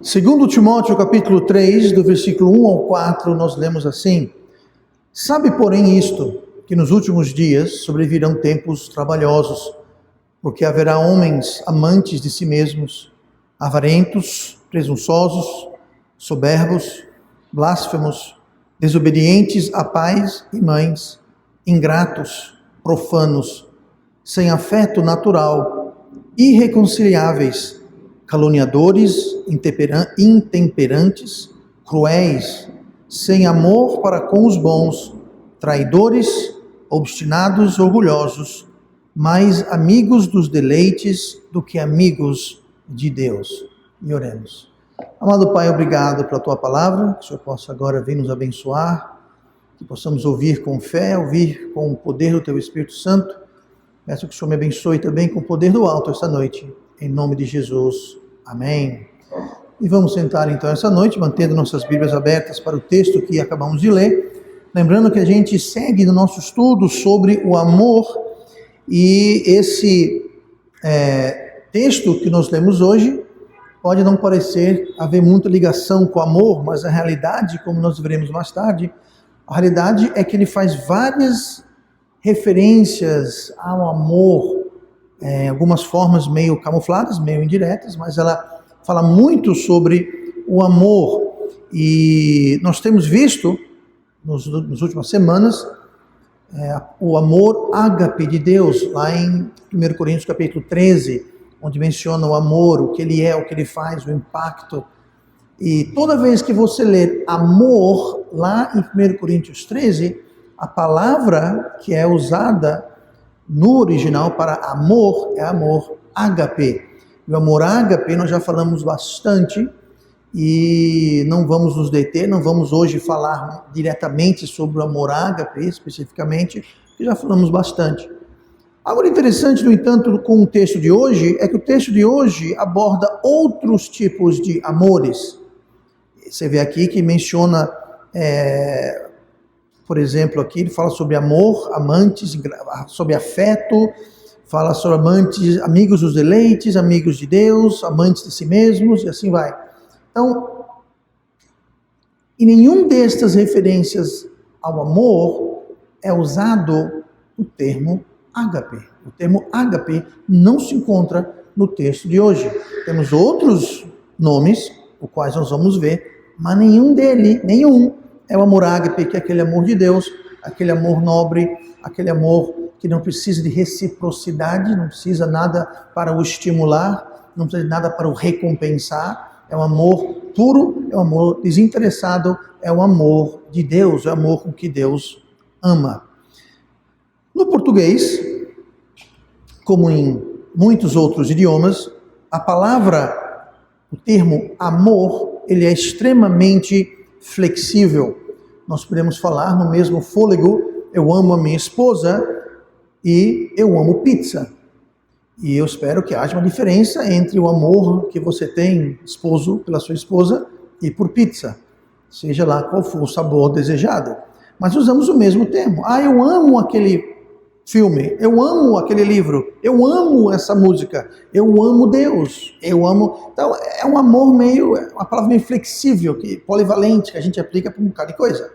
Segundo Timóteo capítulo 3, do versículo 1 ao 4, nós lemos assim: Sabe, porém, isto, que nos últimos dias sobrevirão tempos trabalhosos, porque haverá homens amantes de si mesmos, avarentos, presunçosos, soberbos, blasfemos, desobedientes a pais e mães, ingratos, profanos, sem afeto natural, irreconciliáveis, caluniadores, intemperantes, cruéis, sem amor para com os bons, traidores, obstinados, orgulhosos, mais amigos dos deleites do que amigos de Deus. E oremos. Amado Pai, obrigado pela Tua palavra, que o Senhor possa agora vir nos abençoar, que possamos ouvir com fé, ouvir com o poder do Teu Espírito Santo. Peço que o Senhor me abençoe também com o poder do alto esta noite, em nome de Jesus. Amém. E vamos sentar então essa noite, mantendo nossas Bíblias abertas para o texto que acabamos de ler. Lembrando que a gente segue no nosso estudo sobre o amor, e esse texto que nós lemos hoje pode não parecer haver muita ligação com o amor, mas a realidade, como nós veremos mais tarde, a realidade é que ele faz várias referências ao amor, algumas formas meio camufladas, meio indiretas, mas ela fala muito sobre o amor. E nós temos visto, nas últimas semanas, o amor ágape de Deus, lá em 1 Coríntios capítulo 13, onde menciona o amor, o que ele é, o que ele faz, o impacto. E toda vez que você ler amor, lá em 1 Coríntios 13, a palavra que é usada no original para amor é amor ágape. E o amor ágape nós já falamos bastante e não vamos nos deter, não vamos hoje falar diretamente sobre o amor ágape especificamente, porque já falamos bastante. Agora, interessante, no entanto, com o texto de hoje, é que o texto de hoje aborda outros tipos de amores. Você vê aqui que menciona, por exemplo, aqui ele fala sobre amor, amantes, sobre afeto, fala sobre amantes, amigos dos deleites, amigos de Deus, amantes de si mesmos, e assim vai. Então, em nenhum destas referências ao amor é usado o termo ágape. O termo ágape não se encontra no texto de hoje. Temos outros nomes, os quais nós vamos ver, mas nenhum é o amor ágape, que é aquele amor de Deus, aquele amor nobre, aquele amor que não precisa de reciprocidade, não precisa nada para o estimular, não precisa de nada para o recompensar. É um amor puro, é um amor desinteressado, é o amor de Deus, é o amor com que Deus ama. No português, como em muitos outros idiomas, a palavra, o termo amor, ele é extremamente flexível. Nós podemos falar no mesmo fôlego: eu amo a minha esposa e eu amo pizza. E eu espero que haja uma diferença entre o amor que você tem, esposo, pela sua esposa, e por pizza, seja lá qual for o sabor desejado. Mas usamos o mesmo termo. Eu amo aquele filme, eu amo aquele livro, eu amo essa música, eu amo Deus, eu amo... Então, é um amor uma palavra meio flexível, polivalente, que a gente aplica para um bocado de coisa.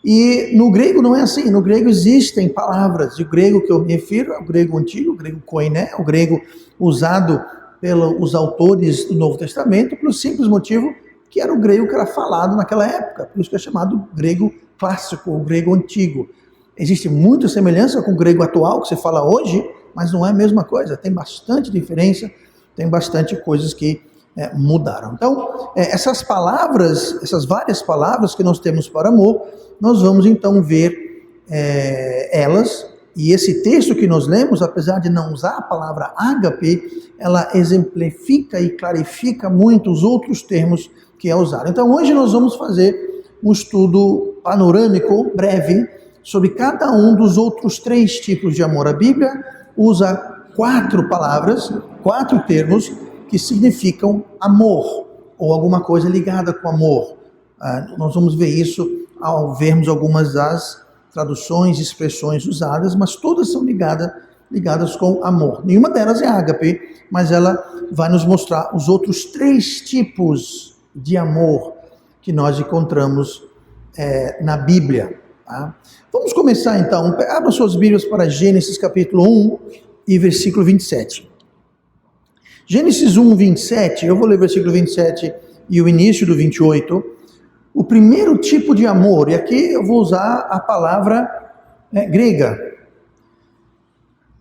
E no grego não é assim. No grego existem palavras, e o grego que eu me refiro é o grego antigo, o grego koiné, o grego usado pelos autores do Novo Testamento, pelo simples motivo que era o grego que era falado naquela época, por isso que é chamado grego clássico, o grego antigo. Existe muita semelhança com o grego atual que você fala hoje, mas não é a mesma coisa, tem bastante diferença, tem bastante coisas que mudaram. Então, essas palavras, essas várias palavras que nós temos para amor, nós vamos então ver elas, e esse texto que nós lemos, apesar de não usar a palavra ágape, ela exemplifica e clarifica muito os outros termos que é usado. Então, hoje nós vamos fazer um estudo panorâmico, breve, sobre cada um dos outros 3 tipos de amor. A Bíblia usa 4 palavras, 4 termos que significam amor, ou alguma coisa ligada com amor. Nós vamos ver isso ao vermos algumas das traduções, expressões usadas, mas todas são ligadas ligadas com amor. Nenhuma delas é ágape, mas ela vai nos mostrar os outros 3 tipos de amor que nós encontramos na Bíblia. Tá? Vamos começar então. Abra suas Bíblias para Gênesis capítulo 1 e versículo 27. Gênesis 1, 27, eu vou ler o versículo 27 e o início do 28. O primeiro tipo de amor, e aqui eu vou usar a palavra grega.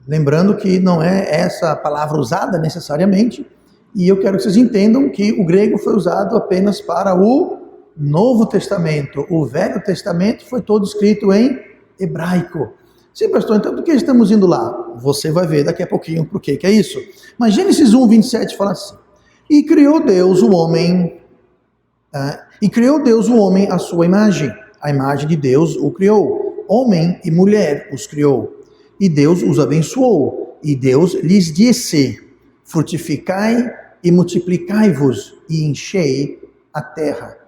Lembrando que não é essa palavra usada necessariamente, e eu quero que vocês entendam que o grego foi usado apenas para o Novo Testamento. O Velho Testamento foi todo escrito em hebraico. Sim, pastor, então por que estamos indo lá? Você vai ver daqui a pouquinho por que é isso. Mas Gênesis 1, 27 fala assim: E criou Deus o homem à sua imagem. A imagem de Deus o criou. Homem e mulher os criou. E Deus os abençoou. E Deus lhes disse: frutificai e multiplicai-vos e enchei a terra.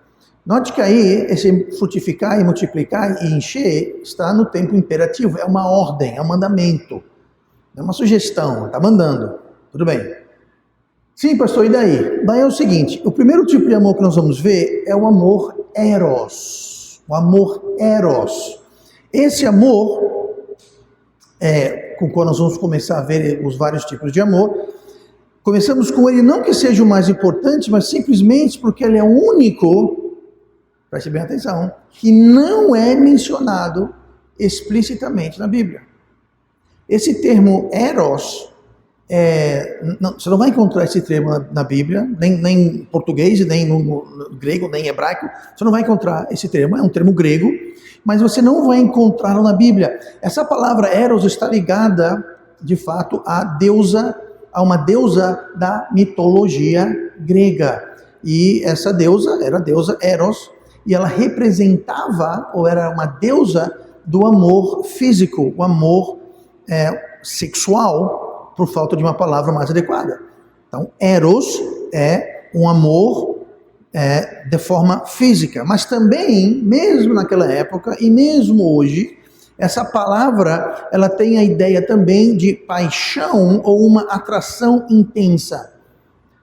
Note que aí, esse frutificar e multiplicar e encher está no tempo imperativo, é uma ordem, é um mandamento, é uma sugestão, está mandando, tudo bem. Sim, pastor, e daí? Daí é o seguinte, o primeiro tipo de amor que nós vamos ver é o amor eros, o amor eros. Esse amor, com o qual nós vamos começar a ver os vários tipos de amor, começamos com ele não que seja o mais importante, mas simplesmente porque ele é o único, preste bem atenção, que não é mencionado explicitamente na Bíblia. Esse termo eros, você não vai encontrar esse termo na Bíblia, nem em português, nem no grego, nem em hebraico, você não vai encontrar esse termo, é um termo grego, mas você não vai encontrá-lo na Bíblia. Essa palavra eros está ligada, de fato, a uma deusa da mitologia grega. E essa deusa era a deusa Eros, e ela representava, ou era uma deusa do amor físico, o amor sexual, por falta de uma palavra mais adequada. Então, Eros é um amor de forma física, mas também, mesmo naquela época, e mesmo hoje, essa palavra, ela tem a ideia também de paixão ou uma atração intensa.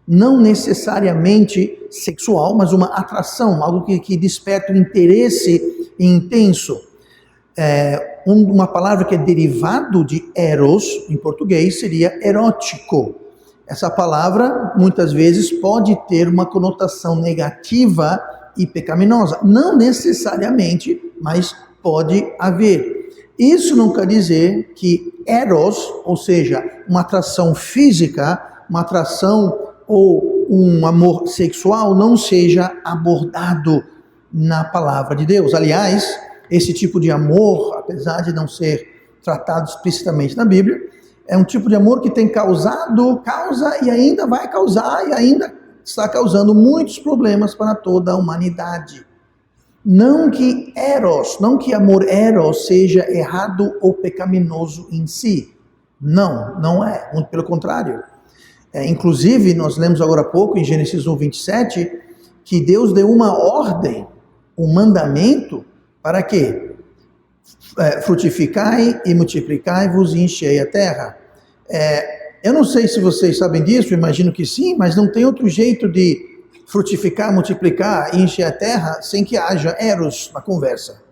Não necessariamente sexual, mas uma atração, algo que desperta um interesse intenso. Uma palavra que é derivado de eros, em português, seria erótico. Essa palavra, muitas vezes, pode ter uma conotação negativa e pecaminosa. Não necessariamente, mas pode haver. Isso não quer dizer que eros, ou seja, uma atração física, uma atração ou um amor sexual não seja abordado na palavra de Deus. Aliás, esse tipo de amor, apesar de não ser tratado explicitamente na Bíblia, é um tipo de amor que tem causa e ainda vai causar e ainda está causando muitos problemas para toda a humanidade. Não que amor eros seja errado ou pecaminoso em si. Não é, muito pelo contrário. Inclusive, nós lemos agora há pouco, em Gênesis 1, 27, que Deus deu uma ordem, um mandamento, para quê? Frutificai e multiplicai-vos e enchei a terra. Eu não sei se vocês sabem disso, imagino que sim, mas não tem outro jeito de frutificar, multiplicar e encher a terra sem que haja eros na conversa.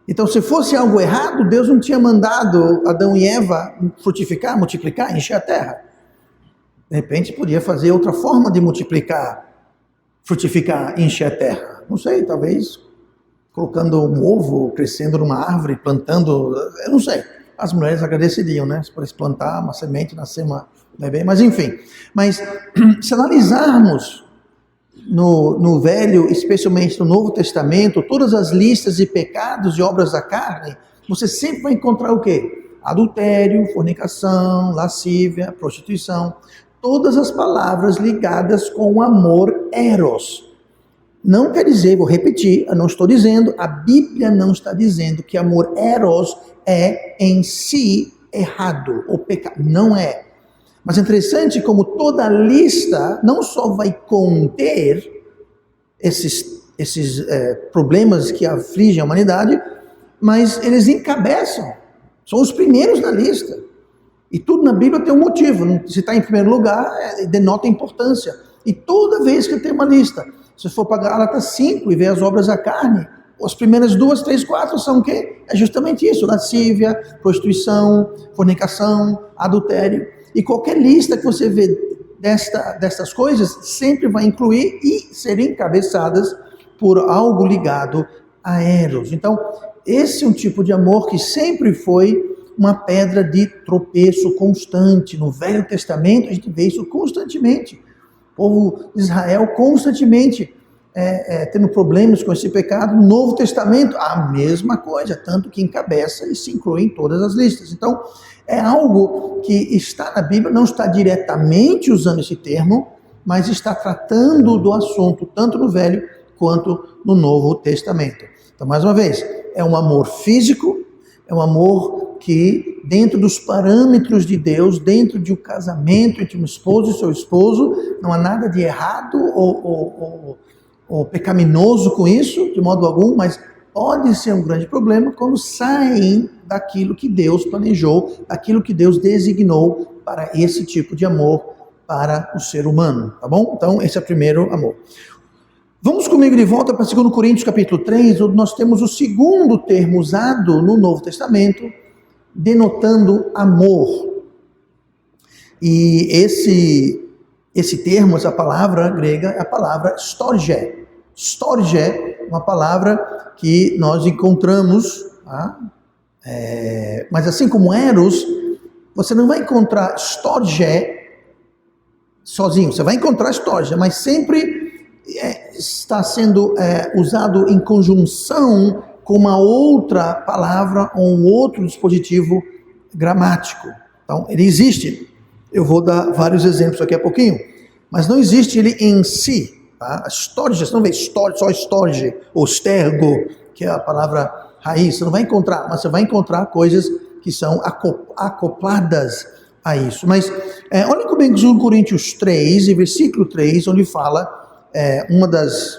Então, se fosse algo errado, Deus não tinha mandado Adão e Eva frutificar, multiplicar e encher a terra. De repente, podia fazer outra forma de multiplicar, frutificar e encher a terra. Não sei, talvez colocando um ovo, crescendo numa árvore, plantando, eu não sei. As mulheres agradeceriam, né? Se pudesse plantar uma semente, nascer uma bebê, mas enfim. Mas se analisarmos no Velho, especialmente no Novo Testamento, todas as listas de pecados e obras da carne, você sempre vai encontrar o quê? Adultério, fornicação, lascívia, prostituição. Todas as palavras ligadas com o amor eros. Não quer dizer, vou repetir, eu não estou dizendo, a Bíblia não está dizendo que amor eros é em si errado ou pecado. Não é. Mas é interessante como toda lista não só vai conter esses problemas que afligem a humanidade, mas eles encabeçam. São os primeiros na lista. E tudo na Bíblia tem um motivo. Se está em primeiro lugar, denota importância. E toda vez que tem uma lista, se for para Gálatas 5 e ver as obras da carne, as primeiras 2, 3, 4 são o quê? É justamente isso: lascívia, prostituição, fornicação, adultério. E qualquer lista que você vê destas coisas sempre vai incluir e ser encabeçadas por algo ligado a Eros. Então, esse é um tipo de amor que sempre foi uma pedra de tropeço constante. No Velho Testamento a gente vê isso constantemente. O povo de Israel constantemente tendo problemas com esse pecado. No Novo Testamento, a mesma coisa, tanto que encabeça e se inclui em todas as listas. Então, é algo que está na Bíblia, não está diretamente usando esse termo, mas está tratando do assunto, tanto no Velho quanto no Novo Testamento. Então, mais uma vez, é um amor físico, é um amor que, dentro dos parâmetros de Deus, dentro de um casamento entre um esposo e seu esposo, não há nada de errado ou pecaminoso com isso, de modo algum, mas pode ser um grande problema quando saem daquilo que Deus planejou, daquilo que Deus designou para esse tipo de amor para o ser humano, tá bom? Então, esse é o primeiro amor. Vamos comigo de volta para 2 Coríntios capítulo 3, onde nós temos o segundo termo usado no Novo Testamento, denotando amor. E esse termo, essa palavra grega, é a palavra storge. Storge é uma palavra que nós encontramos, tá? Mas assim como Eros, você não vai encontrar storge sozinho, você vai encontrar storge, mas sempre está sendo usado em conjunção com uma outra palavra ou um outro dispositivo gramático. Então, ele existe. Eu vou dar vários exemplos aqui a pouquinho, mas não existe ele em si. Tá? Storge, você não vê só storge ou stergo, que é a palavra raiz, você não vai encontrar, mas você vai encontrar coisas que são acopladas a isso. Mas olha comigo em 2 Coríntios 3, e versículo 3, onde fala uma das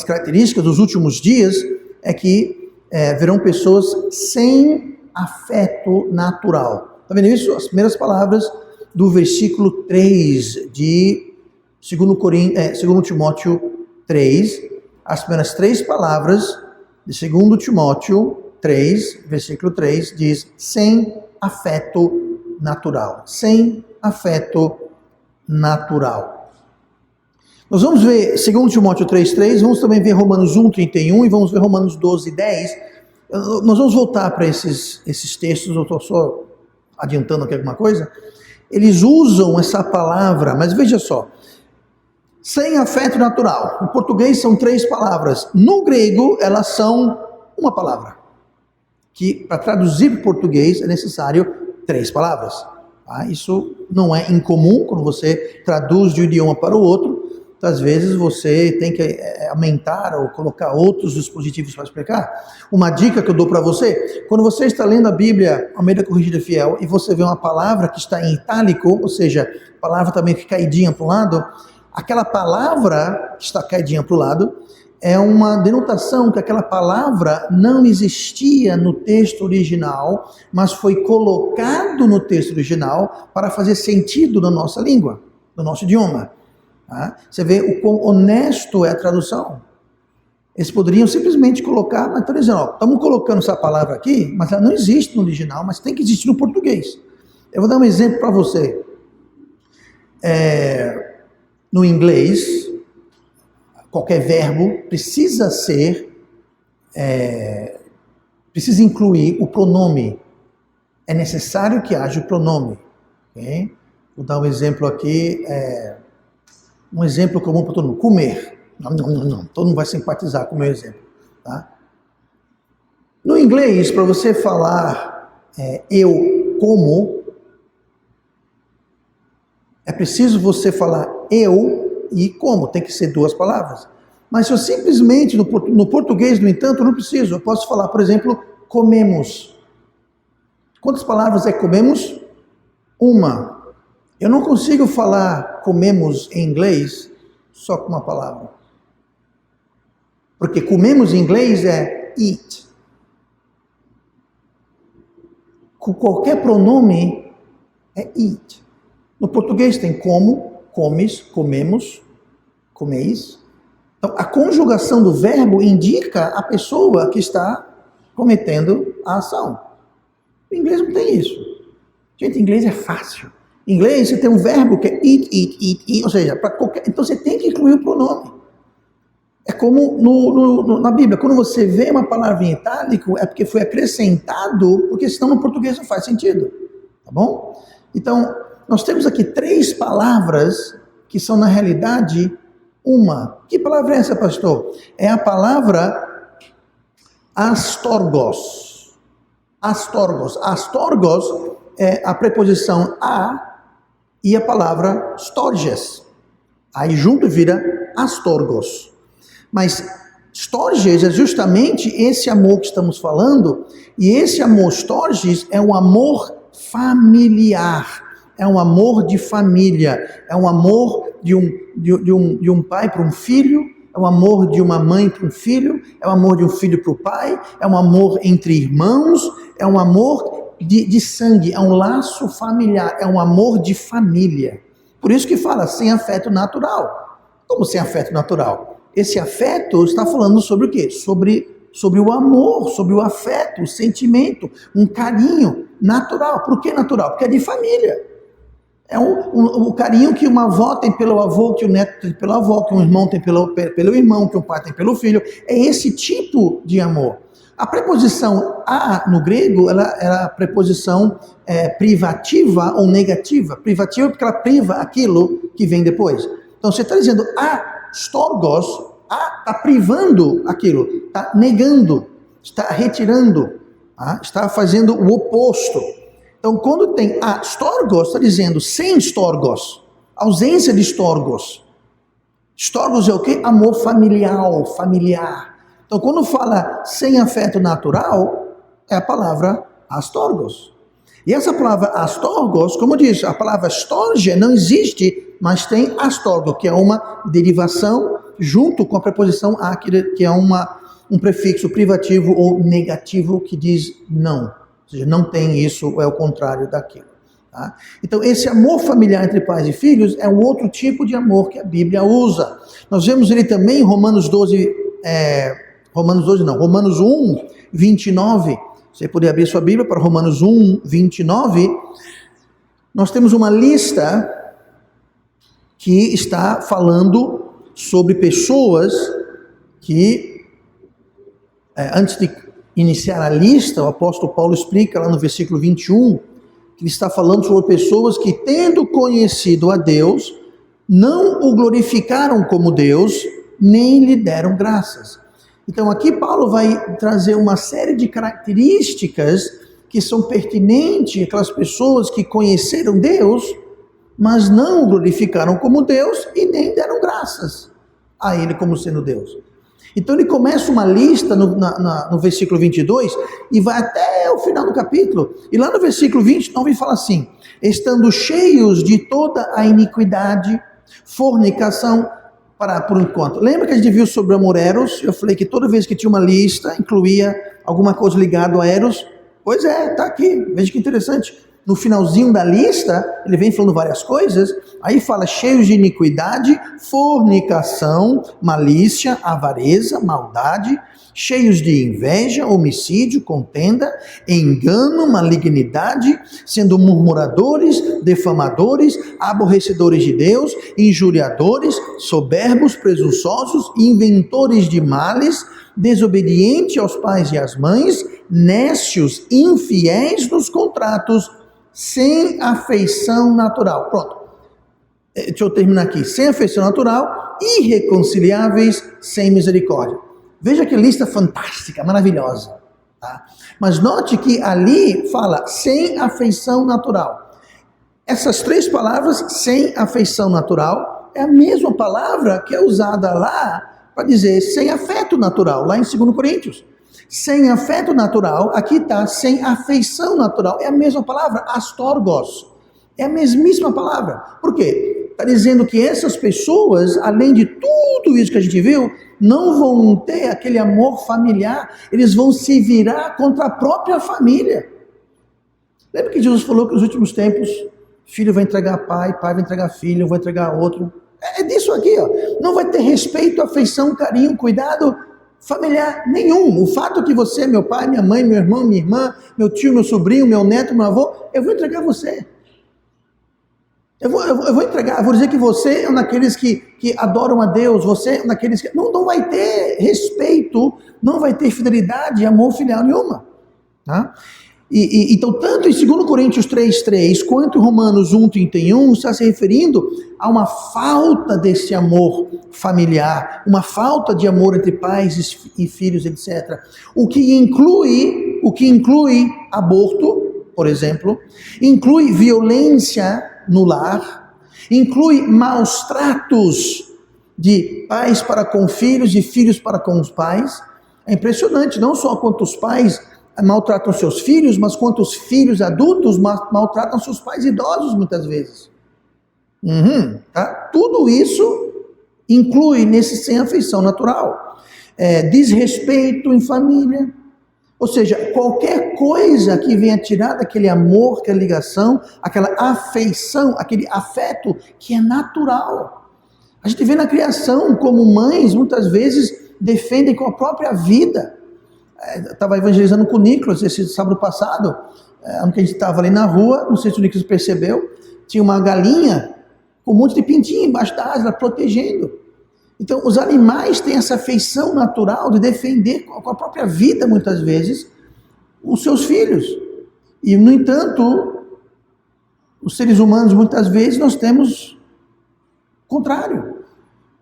características dos últimos dias é que verão pessoas sem afeto natural. Está vendo isso? As primeiras palavras do versículo 3 de 2 Timóteo 3, as primeiras 3 palavras de 2 Timóteo 3, versículo 3, diz: sem afeto natural. Sem afeto natural. Nós vamos ver 2 Timóteo 3,3, vamos também ver Romanos 1,31 e vamos ver Romanos 12,10. Nós vamos voltar para esses textos, eu estou só adiantando aqui alguma coisa. Eles usam essa palavra, mas veja só, sem afeto natural. Em português são 3 palavras, no grego elas são uma palavra, que para traduzir para o português é necessário 3 palavras. Tá? Isso não é incomum quando você traduz de um idioma para o outro. Às vezes você tem que aumentar ou colocar outros dispositivos para explicar. Uma dica que eu dou para você: quando você está lendo a Bíblia Almeida Corrigida Fiel e você vê uma palavra que está em itálico, ou seja, a palavra também que caidinha para o lado, aquela palavra que está caidinha para o lado é uma denotação que aquela palavra não existia no texto original, mas foi colocado no texto original para fazer sentido na nossa língua, no nosso idioma. Tá? Você vê o quão honesto é a tradução. Eles poderiam simplesmente colocar, mas estão dizendo, estamos colocando essa palavra aqui, mas ela não existe no original, mas tem que existir no português. Eu vou dar um exemplo para você. No inglês, qualquer verbo precisa incluir o pronome. É necessário que haja o pronome. Okay? Vou dar um exemplo aqui. Um exemplo comum para todo mundo: comer. Não. Todo mundo vai simpatizar com o meu exemplo. Tá? No inglês, para você falar eu como, é preciso você falar eu e como. Tem que ser 2 palavras. Mas se eu simplesmente, no português, no entanto, eu não preciso. Eu posso falar, por exemplo, comemos. Quantas palavras é comemos? 1. Eu não consigo falar comemos em inglês só com uma palavra. Porque comemos em inglês é eat. Com qualquer pronome é eat. No português tem como, comes, comemos, comeis. Então, a conjugação do verbo indica a pessoa que está cometendo a ação. O inglês não tem isso. Gente, inglês é fácil. Em inglês você tem um verbo que é eat, ou seja, para qualquer... Então você tem que incluir o pronome. É como na Bíblia, quando você vê uma palavra em itálico, é porque foi acrescentado, porque senão no português não faz sentido. Tá bom? Então, nós temos aqui 3 palavras que são na realidade uma. Que palavra é essa, pastor? É a palavra astorgos. Astorgos. Astorgos é a preposição a e a palavra storges. Aí junto vira astorgos. Mas storges é justamente esse amor que estamos falando, e esse amor storges é um amor familiar, é um amor de família, é um amor de um pai para um filho, é um amor de uma mãe para um filho, é um amor de um filho para o pai, é um amor entre irmãos, é um amor de sangue, é um laço familiar, é um amor de família. Por isso que fala sem afeto natural. Como sem afeto natural? Esse afeto está falando sobre o quê? Sobre o amor, sobre o afeto, o sentimento, um carinho natural. Por que natural? Porque é de família. É o carinho que uma avó tem pelo avô, que o neto tem pelo avô, que um irmão tem pelo irmão, que um pai tem pelo filho. É esse tipo de amor. A preposição a no grego, ela era a preposição privativa ou negativa. Privativa porque ela priva aquilo que vem depois. Então você está dizendo storgos, está privando aquilo, está negando, está retirando, está fazendo o oposto. Então quando tem storgos, está dizendo sem storgos, ausência de storgos. Storgos é o quê? Amor familiar. Então quando fala sem afeto natural, é a palavra astorgos. E essa palavra astorgos, como diz, a palavra storge não existe, mas tem astorgo, que é uma derivação junto com a preposição a, que é um prefixo privativo ou negativo que diz não. Ou seja, não tem isso, é o contrário daquilo. Tá? Então esse amor familiar entre pais e filhos é um outro tipo de amor que a Bíblia usa. Nós vemos ele também em Romanos 1, 29. Você poder abrir sua Bíblia para Romanos 1, 29. Nós temos uma lista que está falando sobre pessoas que, antes de iniciar a lista, o apóstolo Paulo explica lá no versículo 21, que ele está falando sobre pessoas que, tendo conhecido a Deus, não o glorificaram como Deus, nem lhe deram graças. Então aqui Paulo vai trazer uma série de características que são pertinentes àquelas pessoas que conheceram Deus, mas não o glorificaram como Deus e nem deram graças a Ele como sendo Deus. Então ele começa uma lista no versículo 22 e vai até o final do capítulo. E lá no versículo 29 ele fala assim: estando cheios de toda a iniquidade, fornicação, por enquanto. Lembra que a gente viu sobre o amor eros? Eu falei que toda vez que tinha uma lista, incluía alguma coisa ligada a eros. Pois é, está aqui. Veja que interessante. No finalzinho da lista, ele vem falando várias coisas. Aí fala cheios de iniquidade, fornicação, malícia, avareza, maldade, cheios de inveja, homicídio, contenda, engano, malignidade, sendo murmuradores, defamadores, aborrecedores de Deus, injuriadores, soberbos, presunçosos, inventores de males, desobedientes aos pais e às mães, nécios, infiéis nos contratos, sem afeição natural. Pronto. Deixa eu terminar aqui. Sem afeição natural, irreconciliáveis, sem misericórdia. Veja que lista fantástica, maravilhosa. Tá? Mas note que ali fala sem afeição natural. Essas 3 palavras, sem afeição natural, é a mesma palavra que é usada lá para dizer sem afeto natural, lá em 2 Coríntios. Sem afeto natural, aqui está sem afeição natural. É a mesma palavra, astorgos. É a mesmíssima palavra. Por quê? Está dizendo que essas pessoas, além de tudo isso que a gente viu, não vão ter aquele amor familiar. Eles vão se virar contra a própria família. Lembra que Jesus falou que nos últimos tempos filho vai entregar pai, pai vai entregar filho, vai entregar outro. É disso aqui, ó. Não vai ter respeito, afeição, carinho, cuidado familiar nenhum. O fato que você é meu pai, minha mãe, meu irmão, minha irmã, meu tio, meu sobrinho, meu neto, meu avô, eu vou entregar você. Eu vou entregar, eu vou dizer que você é um daqueles que adoram a Deus, você é um daqueles que não vai ter respeito, não vai ter fidelidade e amor filial nenhuma. Tá? Então, tanto em 2 Coríntios 3,3 quanto em Romanos 1,31, está se referindo a uma falta desse amor familiar, uma falta de amor entre pais e filhos, etc. O que inclui aborto, por exemplo, inclui violência no lar, inclui maus tratos de pais para com filhos e filhos para com os pais. É impressionante, não só quanto os pais maltratam seus filhos, mas quanto os filhos adultos maltratam seus pais idosos muitas vezes. Tá? Tudo isso inclui nesse sem afeição natural. Desrespeito em família, ou seja, qualquer coisa que venha tirar daquele amor, aquela ligação, aquela afeição, aquele afeto que é natural. A gente vê na criação como mães muitas vezes defendem com a própria vida. Estava evangelizando com o Nicolas esse sábado passado, onde a gente estava ali na rua, não sei se o Nicolas percebeu, tinha uma galinha com um monte de pintinho embaixo da asa, protegendo. Então, os animais têm essa afeição natural de defender com a própria vida, muitas vezes, os seus filhos. E, no entanto, os seres humanos, muitas vezes, nós temos o contrário.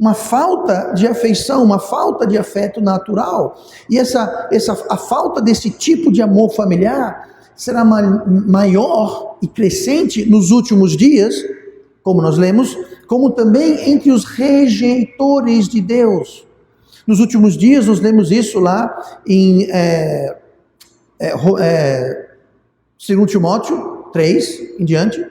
Uma falta de afeição, uma falta de afeto natural. E a falta desse tipo de amor familiar será maior e crescente nos últimos dias, como nós lemos, como também entre os rejeitores de Deus. Nos últimos dias, nós lemos isso lá em 2 Timóteo 3, em diante,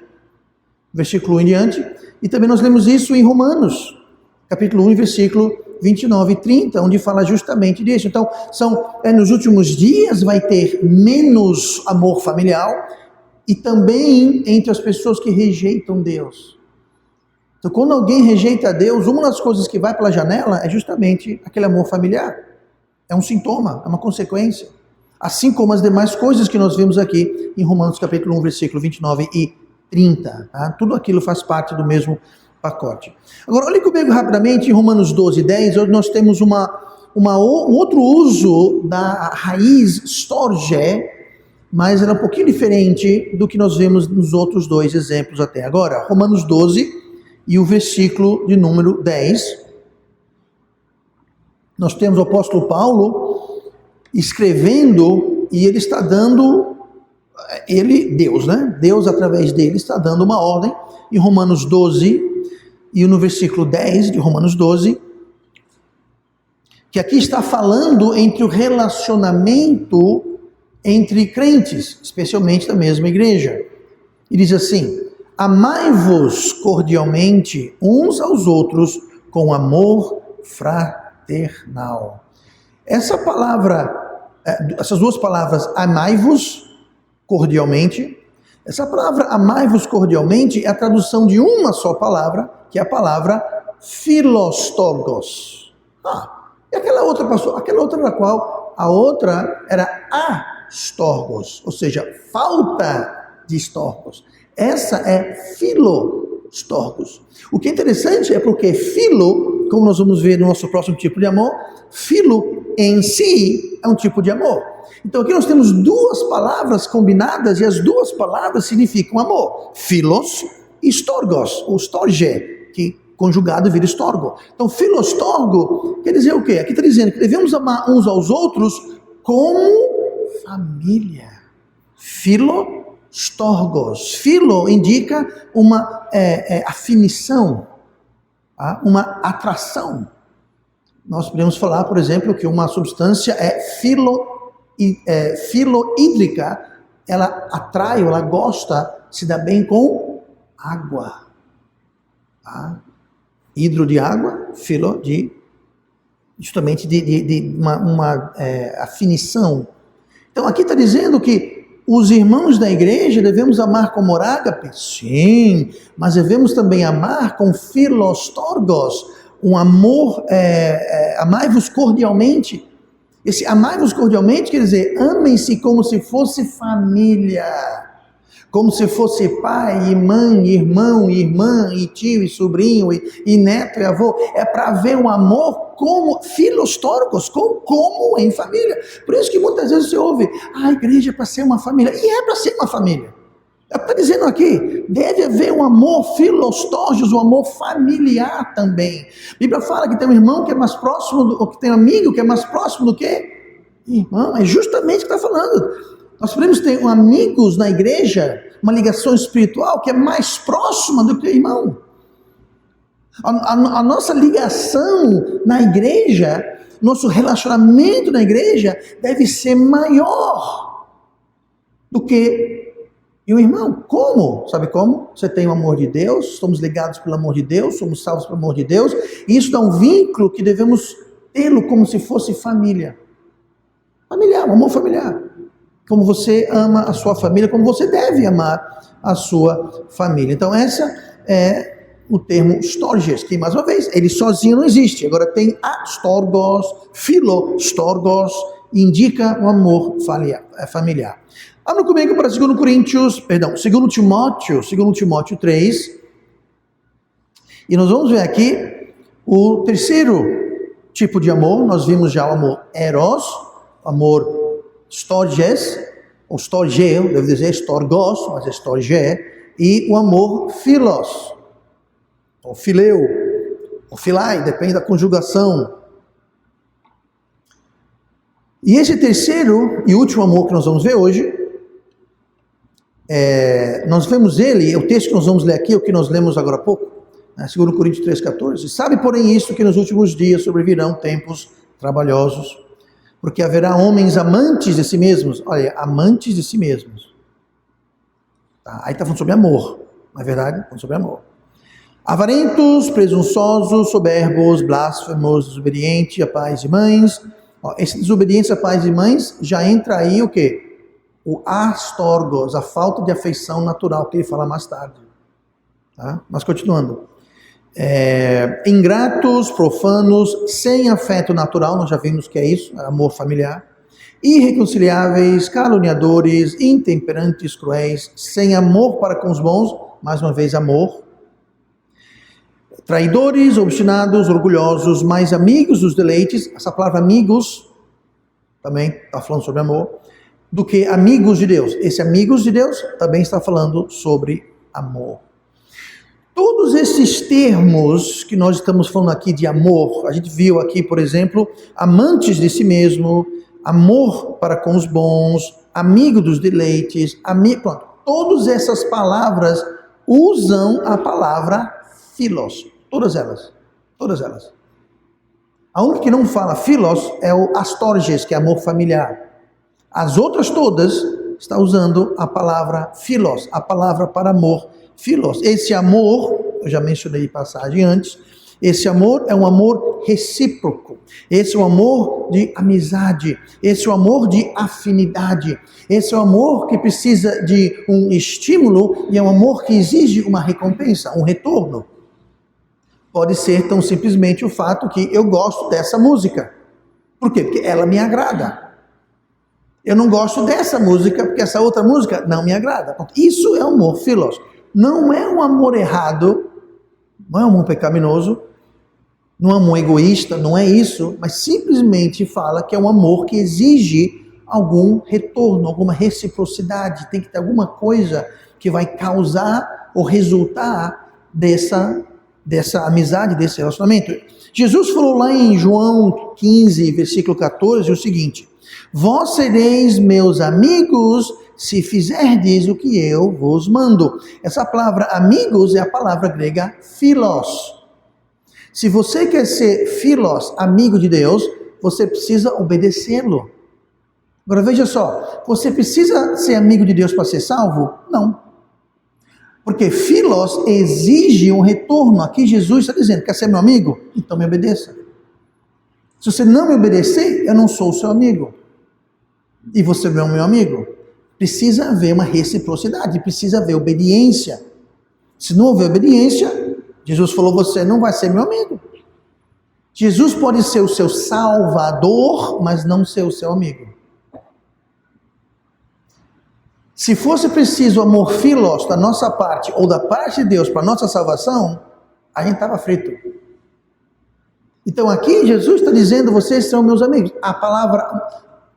versículo 1 em diante, e também nós lemos isso em Romanos, capítulo 1, versículo 29 e 30, onde fala justamente disso. Então, nos últimos dias vai ter menos amor familiar e também entre as pessoas que rejeitam Deus. Então, quando alguém rejeita Deus, uma das coisas que vai pela janela é justamente aquele amor familiar. É um sintoma, é uma consequência. Assim como as demais coisas que nós vemos aqui em Romanos capítulo 1, versículo 29 e 30. Tá? Tudo aquilo faz parte do mesmo pacote. Agora, olhe comigo rapidamente em Romanos 12, 10, onde nós temos um outro uso da raiz storge, mas ela é um pouquinho diferente do que nós vemos nos outros dois exemplos até agora. Romanos 12 e o versículo de número 10. Nós temos o apóstolo Paulo escrevendo e ele está dando, Deus, né? Deus através dele está dando uma ordem em Romanos 12 e no versículo 10 de Romanos 12, que aqui está falando entre o relacionamento entre crentes, especialmente da mesma igreja. E diz assim: amai-vos cordialmente uns aos outros com amor fraternal. Essas duas palavras, amai-vos cordialmente, essa palavra amai-vos cordialmente é a tradução de uma só palavra, que é a palavra filostorgos. E aquela outra, pastor? Aquela outra na qual a outra era astorgos, ou seja, falta de estorgos. Essa é filostorgos. O que é interessante é porque filo, como nós vamos ver no nosso próximo tipo de amor, filo em si é um tipo de amor. Então aqui nós temos duas palavras combinadas e as duas palavras significam amor. Filos e storgos, ou storge, que conjugado vira estorgo. Então filostorgo quer dizer o quê? Aqui está dizendo que devemos amar uns aos outros como família. Filostorgos. Filo indica uma afinição, uma atração. Nós podemos falar, por exemplo, que uma substância é filohídrica, ela atrai, ela gosta, se dá bem com água. Hidro de água, filo justamente de uma afinição. Então aqui está dizendo que os irmãos da igreja devemos amar como ágape? Sim, mas devemos também amar com filostorgos, um amor, amai-vos cordialmente. Esse amai-vos cordialmente quer dizer, amem-se como se fosse família, como se fosse pai e mãe, irmão e irmã, e tio e sobrinho, e neto e avô. É para haver um amor como filostorgos, como em família. Por isso que muitas vezes você ouve, a igreja é para ser uma família, e é para ser uma família. É o que está dizendo aqui, deve haver um amor filostorgos, um amor familiar também. A Bíblia fala que tem um irmão que é mais próximo, ou que tem um amigo que é mais próximo do que irmão. É justamente o que está falando. Nós podemos ter amigos na igreja, uma ligação espiritual que é mais próxima do que irmão. A nossa ligação na igreja, nosso relacionamento na igreja deve ser maior do que o irmão. Como? Sabe como? Você tem o amor de Deus, somos ligados pelo amor de Deus, somos salvos pelo amor de Deus, e isso dá um vínculo que devemos tê-lo como se fosse família. Familiar, um amor familiar. Como você ama a sua família, como você deve amar a sua família. Então essa é o termo storges, que mais uma vez, ele sozinho não existe. Agora tem astorgos, filostorgos, indica o amor familiar. Abra comigo para 2 Timóteo 3, e nós vamos ver aqui o terceiro tipo de amor. Nós vimos já o amor eros, o amor storges, ou storgeo, devo dizer storgos, mas é storge, e o amor philos, ou phileu, ou philai, depende da conjugação. E esse terceiro e último amor que nós vamos ver hoje, nós vemos ele, o texto que nós vamos ler aqui, o que nós lemos agora há pouco, 2 Coríntios 3,14. Sabe, porém, isto, que nos últimos dias sobrevirão tempos trabalhosos, porque haverá homens amantes de si mesmos. Olha, amantes de si mesmos. Tá, aí está falando sobre amor, não é verdade? Falando sobre amor. Avarentos, presunçosos, soberbos, blasfemos, desobedientes a pais e mães. Esse desobediência a pais e mães já entra aí o quê? O astorgos, a falta de afeição natural, que ele fala mais tarde. Tá? Mas continuando. Ingratos, profanos, sem afeto natural, nós já vimos que é isso, amor familiar. Irreconciliáveis, caluniadores, intemperantes, cruéis, sem amor para com os bons, mais uma vez amor. Traidores, obstinados, orgulhosos, mais amigos dos deleites. Essa palavra amigos também está falando sobre amor, do que amigos de Deus. Esse amigos de Deus também está falando sobre amor. Todos esses termos que nós estamos falando aqui de amor, a gente viu aqui, por exemplo, amantes de si mesmo, amor para com os bons, amigo dos deleites, pronto. Todas essas palavras usam a palavra philos, todas elas. A única que não fala philos é o astorges, que é amor familiar. As outras todas estão usando a palavra philos, a palavra para amor, philos. Esse amor, eu já mencionei em passagem antes, esse amor é um amor recíproco, esse é um amor de amizade, esse é um amor de afinidade, esse é um amor que precisa de um estímulo e é um amor que exige uma recompensa, um retorno. Pode ser tão simplesmente o fato que eu gosto dessa música. Por quê? Porque ela me agrada. Eu não gosto dessa música porque essa outra música não me agrada. Isso é amor philos. Não é um amor errado, não é um amor pecaminoso, não é um amor egoísta, não é isso, mas simplesmente fala que é um amor que exige algum retorno, alguma reciprocidade. Tem que ter alguma coisa que vai causar ou resultar dessa amizade, desse relacionamento. Jesus falou lá em João 15, versículo 14, o seguinte: vós sereis meus amigos se fizerdes o que eu vos mando. Essa palavra amigos é a palavra grega philos. Se você quer ser philos, amigo de Deus, você precisa obedecê-lo. Agora veja só, você precisa ser amigo de Deus para ser salvo? Não. Porque philos exige um retorno. Aqui Jesus está dizendo, quer ser meu amigo? Então me obedeça. Se você não me obedecer, eu não sou o seu amigo. E você não é o meu amigo. precisa haver uma reciprocidade, precisa haver obediência. Se não houver obediência, Jesus falou, você não vai ser meu amigo. Jesus pode ser o seu salvador, mas não ser o seu amigo. Se fosse preciso amor filos da nossa parte, ou da parte de Deus para a nossa salvação, a gente estava frito. Então aqui Jesus está dizendo, vocês são meus amigos. A palavra,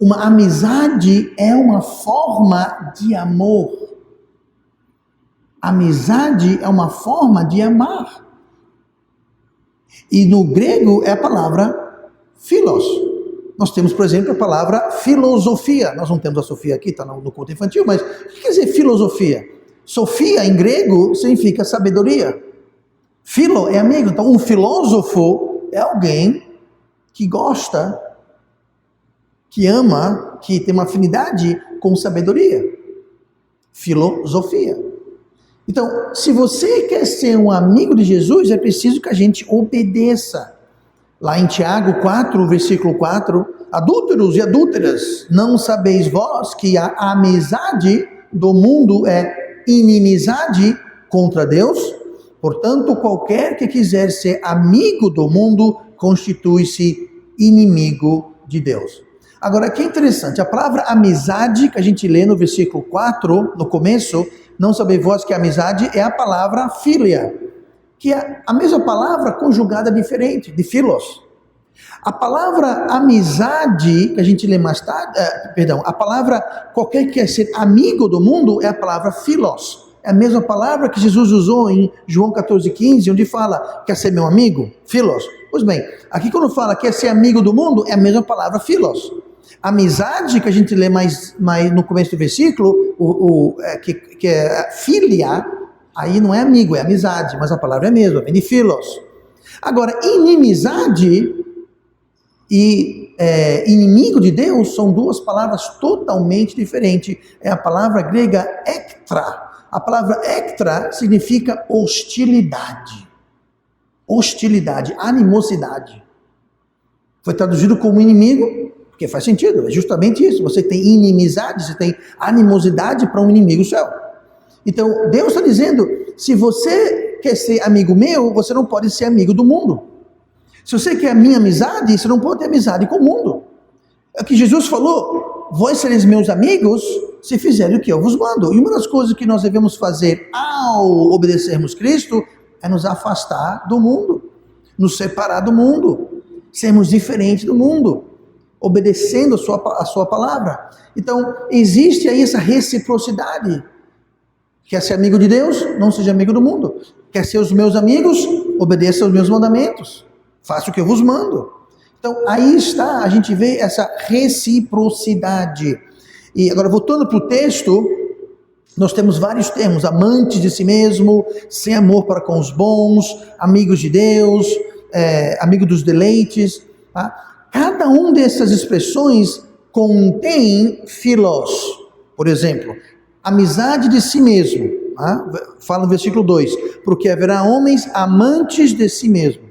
uma amizade é uma forma de amor. Amizade é uma forma de amar. E no grego é a palavra philos. Nós temos, por exemplo, a palavra filosofia. Nós não temos a Sofia aqui, está no culto infantil, mas o que quer dizer filosofia? Sofia em grego significa sabedoria. Filo é amigo. Então um filósofo é alguém que gosta, que ama, que tem uma afinidade com sabedoria. Filosofia. Então, se você quer ser um amigo de Jesus, é preciso que a gente obedeça. Lá em Tiago 4, versículo 4, adúlteros e adúlteras, não sabeis vós que a amizade do mundo é inimizade contra Deus? Portanto, qualquer que quiser ser amigo do mundo, constitui-se inimigo de Deus. Agora, que interessante, a palavra amizade, que a gente lê no versículo 4, no começo, não sabeis vós que a amizade é a palavra filia, que é a mesma palavra conjugada diferente, de philos. A palavra amizade, que a gente lê mais tarde, a palavra qualquer que quer ser amigo do mundo é a palavra philos. É a mesma palavra que Jesus usou em João 14,15, onde fala, quer ser meu amigo? Philos. Pois bem, aqui quando fala quer ser amigo do mundo, é a mesma palavra philos. Amizade, que a gente lê mais no começo do versículo, que é filia, aí não é amigo, é amizade, mas a palavra é a mesma, vem de philos. Agora, inimizade e inimigo de Deus são duas palavras totalmente diferentes. É a palavra grega ektra. A palavra ektra significa hostilidade. Hostilidade, animosidade. Foi traduzido como inimigo, porque faz sentido, é justamente isso. Você tem inimizade, você tem animosidade para um inimigo seu. Então, Deus está dizendo, se você quer ser amigo meu, você não pode ser amigo do mundo. Se você quer a minha amizade, você não pode ter amizade com o mundo. É o que Jesus falou, vós sereis meus amigos se fizerem o que eu vos mando. E uma das coisas que nós devemos fazer ao obedecermos Cristo é nos afastar do mundo, nos separar do mundo, sermos diferentes do mundo, obedecendo a sua palavra. Então, existe aí essa reciprocidade. Quer ser amigo de Deus? Não seja amigo do mundo. Quer ser os meus amigos? Obedeça aos meus mandamentos. Faça o que eu vos mando. Então, aí está, a gente vê essa reciprocidade. E agora, voltando para o texto, nós temos vários termos: amantes de si mesmo, sem amor para com os bons, amigos de Deus, amigo dos deleites. Tá? Cada uma dessas expressões contém philos. Por exemplo, amizade de si mesmo. Tá? Fala no versículo 2: porque haverá homens amantes de si mesmo.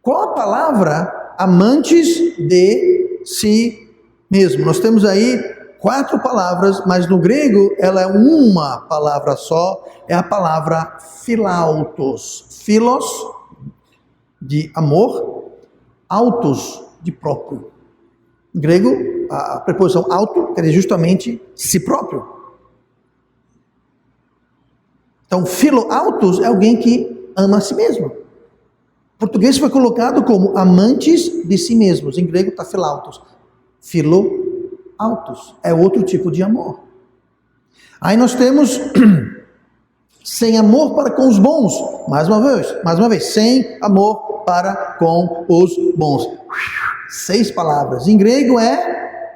Qual a palavra amantes de si mesmo? Nós temos aí 4 palavras, mas no grego ela é uma palavra só, é a palavra philautos. Philos, de amor, autos, de próprio. Em grego, a preposição auto quer dizer justamente si próprio. Então, philoautos é alguém que ama a si mesmo. Em português foi colocado como amantes de si mesmos. Em grego está philautos. Philoautos é outro tipo de amor. Aí nós temos sem amor para com os bons. Mais uma vez, sem amor para com os bons. 6 palavras. Em grego é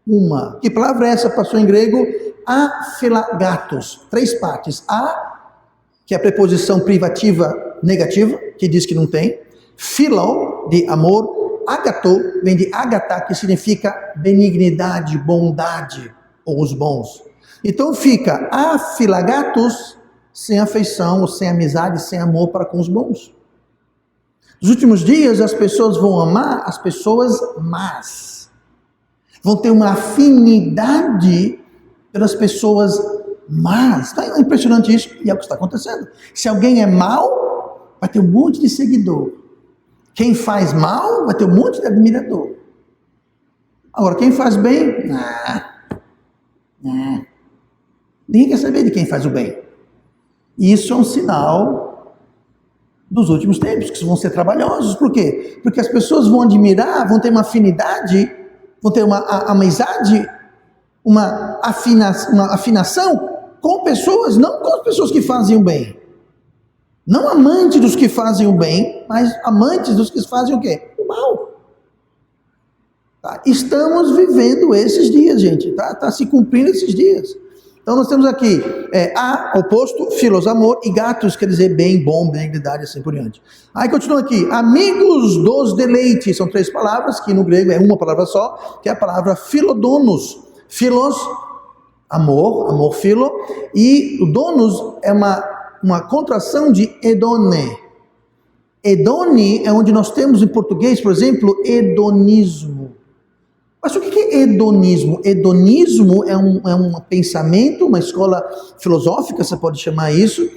uma. Que palavra é essa? Passou em grego? Aphilagatos. 3 partes. Que é a preposição privativa negativa, que diz que não tem. Philo, de amor. Agato, vem de agatá, que significa benignidade, bondade, ou os bons. Então fica aphilagatos, sem afeição, ou sem amizade, sem amor para com os bons. Nos últimos dias, as pessoas vão amar as pessoas más. Vão ter uma afinidade pelas pessoas más. Então, é impressionante isso, e é o que está acontecendo. Se alguém é mau, vai ter um monte de seguidor. Quem faz mal, vai ter um monte de admirador. Agora, quem faz bem, ninguém quer saber de quem faz o bem. E isso é um sinal dos últimos tempos, que vão ser trabalhosos. Por quê? Porque as pessoas vão admirar, vão ter uma afinidade, vão ter uma amizade, uma afinação com pessoas, não com as pessoas que fazem o bem. Não amantes dos que fazem o bem, mas amantes dos que fazem o quê? O mal. Tá? Estamos vivendo esses dias, gente. Tá se cumprindo esses dias. Então nós temos aqui oposto, filos, amor, e gatos, quer dizer bem, bom, benignidade, assim por diante. Aí continua aqui, amigos dos deleites, são 3 palavras, que no grego é uma palavra só, que é a palavra filodonos. Filos, amor, filo, e o donos é uma contração de hedone. Hedone é onde nós temos em português, por exemplo, hedonismo. Mas o que é hedonismo? Hedonismo é um pensamento, uma escola filosófica, você pode chamar isso,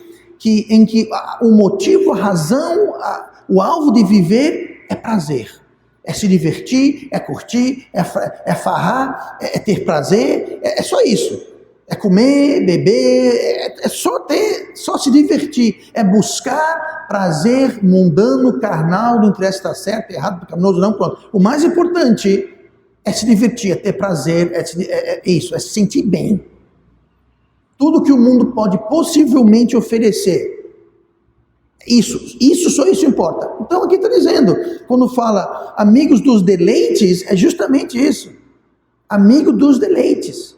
em que o motivo, a razão, o alvo de viver é prazer. É se divertir, é curtir, é farrar, é ter prazer, é só isso. É comer, beber, é só se divertir. É buscar prazer mundano, carnal, não interessa se está certo, errado, pecaminoso, não, pronto. O mais importante é se divertir, é ter prazer, é isso, é se sentir bem. Tudo que o mundo pode possivelmente oferecer. Só isso importa. Então aqui está dizendo, quando fala amigos dos deleites, é justamente isso. Amigo dos deleites.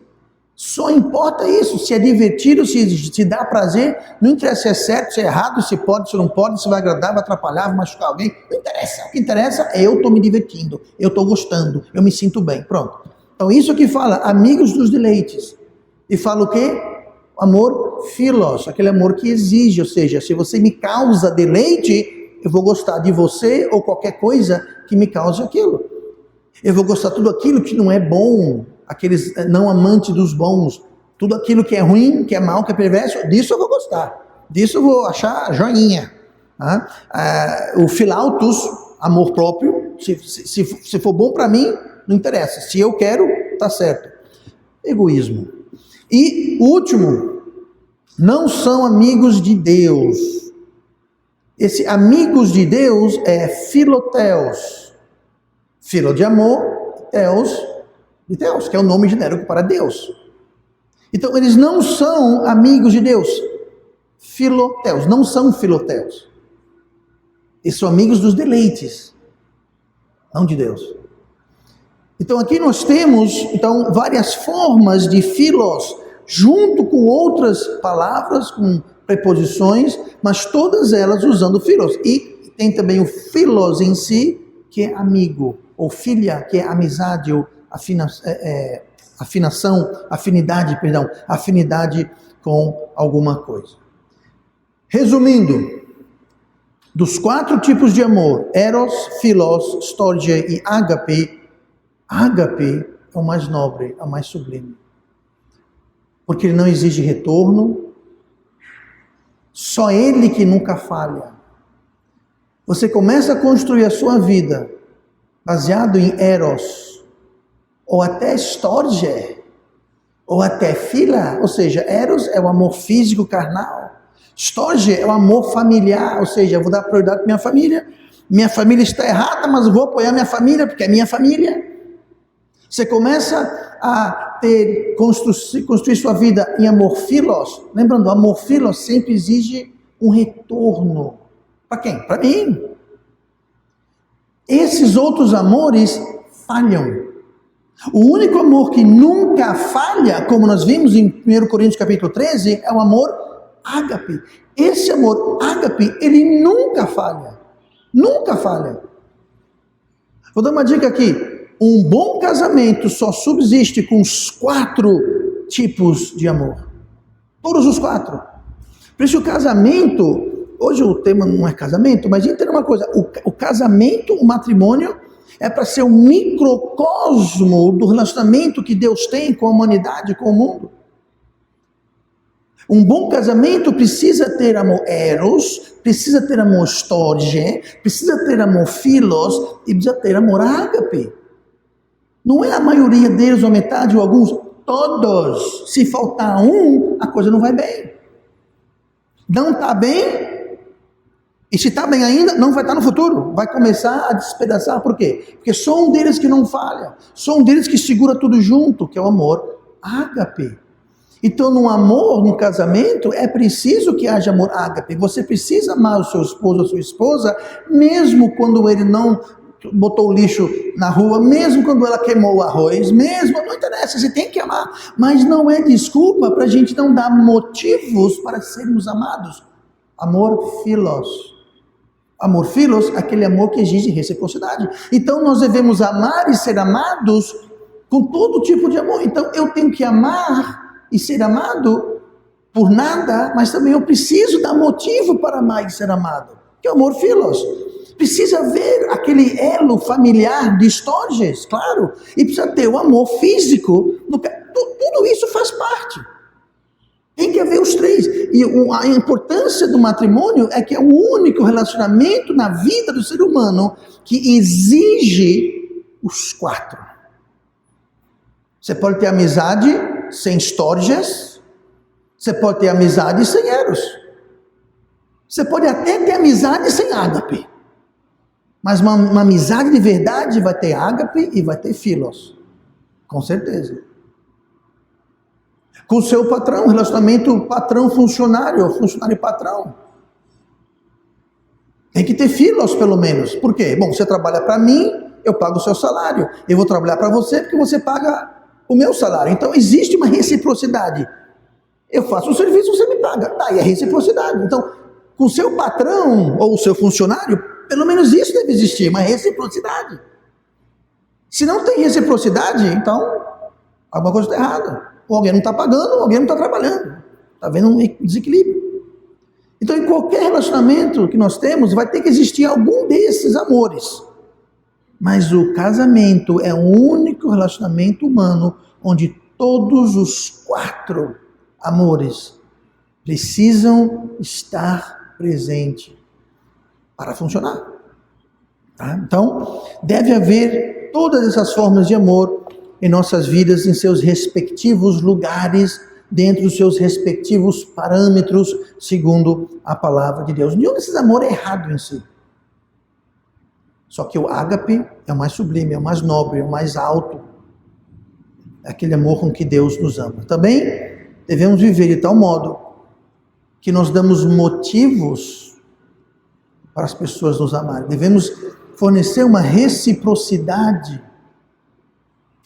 Só importa isso, se é divertido, se dá prazer, não interessa se é certo, se é errado, se pode, se não pode, se vai agradar, vai atrapalhar, vai machucar alguém, não interessa. O que interessa é eu estou me divertindo, eu estou gostando, eu me sinto bem, pronto. Então isso aqui fala, amigos dos deleites. E fala o quê? Amor filos, aquele amor que exige, ou seja, se você me causa deleite, eu vou gostar de você ou qualquer coisa que me cause aquilo. Eu vou gostar de tudo aquilo que não é bom, aqueles não amantes dos bons, tudo aquilo que é ruim, que é mal, que é perverso, disso eu vou gostar, disso eu vou achar joinha. O filautos, amor próprio, se for bom para mim, não interessa, se eu quero, tá certo. Egoísmo. E o último, não são amigos de Deus. Esse amigos de Deus é filoteus. Filo de amor, teos de Deus, que é o nome genérico para Deus. Então eles não são amigos de Deus. Filoteus, não são filoteus. Eles são amigos dos deleites, não de Deus. Então aqui nós temos várias formas de filos, junto com outras palavras, com preposições, mas todas elas usando filos. E tem também o filos em si, que é amigo, ou filha, que é amizade, ou afinidade com alguma coisa. Resumindo, dos 4 tipos de amor, eros, philos, storge e ágape é o mais nobre, é o mais sublime. Porque ele não exige retorno, só ele que nunca falha. Você começa a construir a sua vida baseado em eros, ou até storge, ou até fila, ou seja, eros é o amor físico, carnal. Storge é o amor familiar, ou seja, eu vou dar prioridade para minha família está errada, mas eu vou apoiar minha família, porque é minha família. Você começa a construir sua vida em amor filos, lembrando, o amor filos sempre exige um retorno. Para quem? Para mim. Esses outros amores falham. O único amor que nunca falha, como nós vimos em 1 Coríntios capítulo 13, é o amor ágape. Esse amor ágape, ele nunca falha. Nunca falha. Vou dar uma dica aqui. Um bom casamento só subsiste com os 4 tipos de amor. Todos os 4. Por isso o casamento, hoje o tema não é casamento, mas entenda uma coisa, o casamento, o matrimônio, é para ser um microcosmo do relacionamento que Deus tem com a humanidade, com o mundo. Um bom casamento precisa ter amor eros, precisa ter amor storge, precisa ter amor philos e precisa ter amor ágape. Não é a maioria deles, ou a metade, ou alguns, todos. Se faltar um, a coisa não vai bem. Não está bem, e se está bem ainda, não vai estar no futuro. Vai começar a despedaçar, por quê? Porque só um deles que não falha, só um deles que segura tudo junto, que é o amor ágape. Então, no amor, no casamento, é preciso que haja amor ágape. Você precisa amar o seu esposo ou a sua esposa, mesmo quando ele não botou o lixo na rua, mesmo quando ela queimou o arroz, mesmo, não interessa, você tem que amar. Mas não é desculpa para a gente não dar motivos para sermos amados. Amor philos. Amor philos, aquele amor que exige reciprocidade. Então, nós devemos amar e ser amados com todo tipo de amor. Então, eu tenho que amar e ser amado por nada, mas também eu preciso dar motivo para amar e ser amado, que é o amor philos. Precisa haver aquele elo familiar de Storges, claro, e precisa ter o amor físico, tudo isso faz parte. Tem que haver os três. E a importância do matrimônio é que é o único relacionamento na vida do ser humano que exige os quatro. Você pode ter amizade sem Storges, você pode ter amizade sem eros, você pode até ter amizade sem ágape. Mas uma amizade de verdade vai ter ágape e vai ter philos. Com certeza. Com o seu patrão, relacionamento patrão-funcionário, funcionário-patrão. Tem que ter philos, pelo menos. Por quê? Bom, você trabalha para mim, eu pago o seu salário. Eu vou trabalhar para você porque você paga o meu salário. Então, existe uma reciprocidade. Eu faço um serviço, você me paga. Tá, aí é reciprocidade. Então, com o seu patrão ou o seu funcionário, pelo menos isso deve existir, uma reciprocidade. Se não tem reciprocidade, então alguma coisa está errada. Ou alguém não está pagando, ou alguém não está trabalhando. Está havendo um desequilíbrio. Então, em qualquer relacionamento que nós temos, vai ter que existir algum desses amores. Mas o casamento é o único relacionamento humano onde todos os quatro amores precisam estar presentes para funcionar. Tá? Então, deve haver todas essas formas de amor em nossas vidas, em seus respectivos lugares, dentro dos seus respectivos parâmetros, segundo a palavra de Deus. Nenhum desses amores é errado em si. Só que o ágape é o mais sublime, é o mais nobre, é o mais alto. É aquele amor com que Deus nos ama. Também devemos viver de tal modo que nós damos motivos para as pessoas nos amarem. Devemos fornecer uma reciprocidade.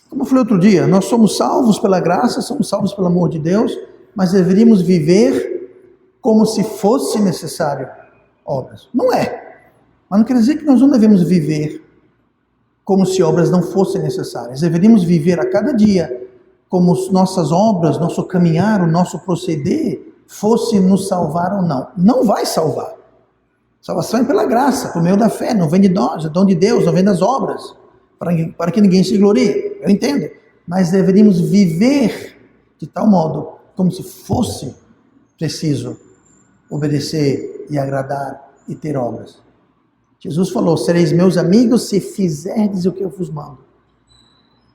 Como eu falei outro dia, nós somos salvos pela graça, somos salvos pelo amor de Deus, mas deveríamos viver como se fosse necessário obras. Não é. Mas não quer dizer que nós não devemos viver como se obras não fossem necessárias. Deveríamos viver a cada dia como nossas obras, nosso caminhar, o nosso proceder fosse nos salvar ou não. Não vai salvar. Salvação é pela graça, por meio da fé, não vem de nós, é dom de Deus, não vem das obras, para que ninguém se glorie, eu entendo. Mas deveríamos viver de tal modo, como se fosse preciso obedecer e agradar e ter obras. Jesus falou, sereis meus amigos se fizerdes o que eu vos mando.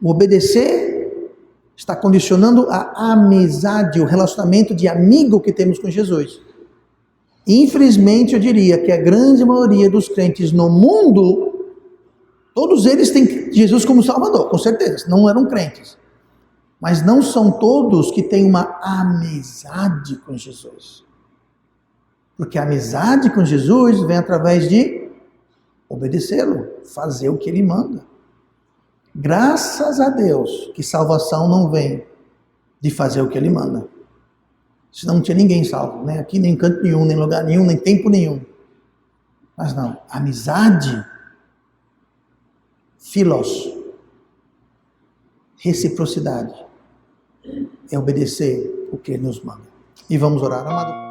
O obedecer está condicionando a amizade, o relacionamento de amigo que temos com Jesus. Infelizmente, eu diria que a grande maioria dos crentes no mundo, todos eles têm Jesus como Salvador, com certeza, não eram crentes. Mas não são todos que têm uma amizade com Jesus. Porque a amizade com Jesus vem através de obedecê-lo, fazer o que ele manda. Graças a Deus que salvação não vem de fazer o que ele manda. Senão não tinha ninguém salvo, nem aqui, nem em canto nenhum, nem lugar nenhum, nem tempo nenhum. Mas não, amizade, philos, reciprocidade, é obedecer o que ele nos manda. E vamos orar, amado.